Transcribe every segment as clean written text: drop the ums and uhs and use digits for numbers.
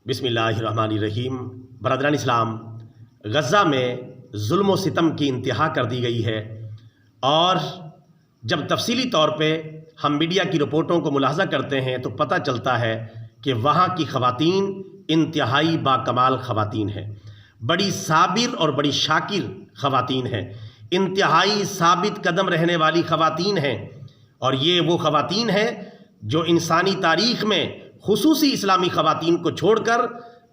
बिस्मिल्लाहिर्रहमानिर्रहीम। बरदरान इस्लाम, गज़ा में जुल्म व सितम की इंतहा कर दी गई है और जब तफसीली तौर पे हम मीडिया की रिपोर्टों को मुलाहजा करते हैं तो पता चलता है कि वहाँ की ख़वातीन इंतहाई बाकमाल ख़वातीन हैं, बड़ी साबिर और बड़ी शाकिर ख़वातीन हैं, इंतहाई साबित कदम रहने वाली ख़वातीन हैं। और ये वो ख़वातीन हैं जो इंसानी तारीख़ में खुसूसी इस्लामी ख़वातीन को छोड़कर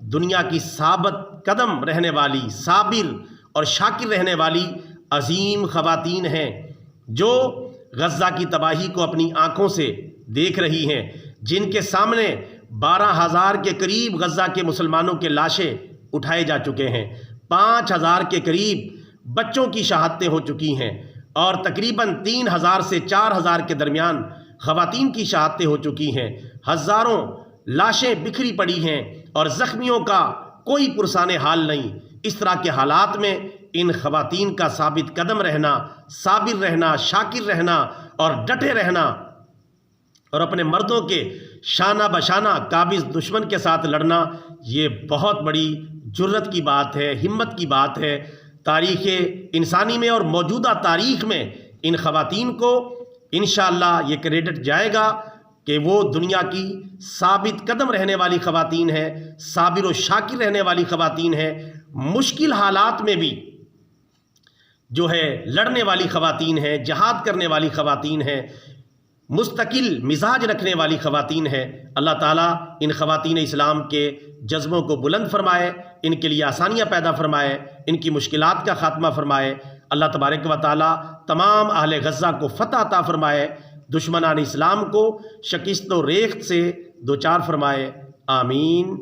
दुनिया की साबित कदम रहने वाली, साबिर और शाकिर रहने वाली अजीम ख़वातीन हैं, जो गज़ा की तबाही को अपनी आँखों से देख रही हैं, जिनके सामने 12,000 के करीब गज़ा के मुसलमानों के लाशें उठाए जा चुके हैं, 5,000 के करीब बच्चों की शहादतें हो चुकी हैं और तकरीबन 3,000 से 4,000 के दरमियान ख़वातीन की शहादतें हो चुकी हैं। हज़ारों लाशें बिखरी पड़ी हैं और ज़ख्मियों का कोई पुरसाने हाल नहीं। इस तरह के हालात में इन ख़वातीन का साबित कदम रहना, साबिर रहना, शाकिर रहना और डटे रहना और अपने मर्दों के शाना बशाना काबिज़ दुश्मन के साथ लड़ना, ये बहुत बड़ी जुर्रत की बात है, हिम्मत की बात है। तारीख़ इंसानी में और मौजूदा तारीख़ में इन ख़वातीन को इंशाअल्लाह ये क्रेडिट जाएगा कि वो दुनिया की साबित कदम रहने वाली ख़वातीन है, साबिर और शाकिर रहने वाली ख़वातीन है, मुश्किल हालात में भी जो है लड़ने वाली ख़वातीन है, जहाद करने वाली ख़वातीन है, मुस्तकिल मिजाज रखने वाली ख़वातीन है। अल्लाह ताला इन ख़वातीन इस्लाम के जज्बों को बुलंद फरमाए, इनके लिए आसानियाँ पैदा फरमाए, इनकी मुश्किलात का ख़ात्मा फरमाए। अल्लाह तबारक व तआला तमाम अहले गज़ा को फ़तह अता फरमाए, दुश्मनान इस्लाम को शिकस्त व रेख्त से दो चार फरमाए। आमीन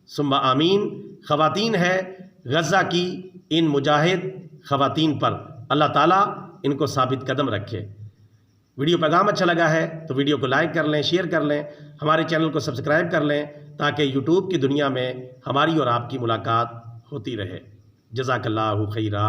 सुम्मा आमीन। ख़वातीन है गज़ा की इन मुजाहिद ख़वातीन पर अल्लाह ताला इनको साबित कदम रखे। वीडियो पैगाम अच्छा लगा है तो वीडियो को लाइक कर लें, शेयर कर लें, हमारे चैनल को सब्सक्राइब कर लें ताकि यूट्यूब की दुनिया में हमारी और आपकी मुलाकात होती रहे। जज़ाकल्लाहु खैरा।